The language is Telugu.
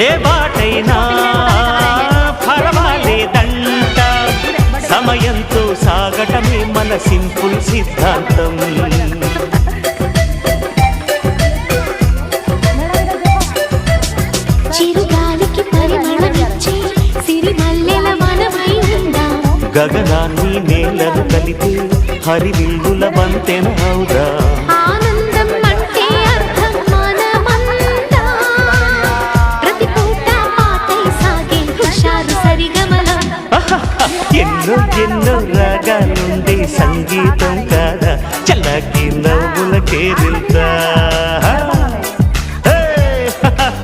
ఏ బాటైనా పర్వాలేదంట, సమయంతో సాగటమే మన సింపుల్ సిద్ధాంతం. చిరుగాలికి పరిమళమిచ్చే సిరిమల్లెల మనమై ఉందాం, గగనాన్ని నేలను కలిపి హరివిల్లుల వంతెన అవుదా. ఆనందం అంటే అర్థం మనమంతా, ప్రతి పూట పాటై సాగే హుషారు సరిగమలం. ఎన్నో ఎన్నో రాగాలుండే సంగీతం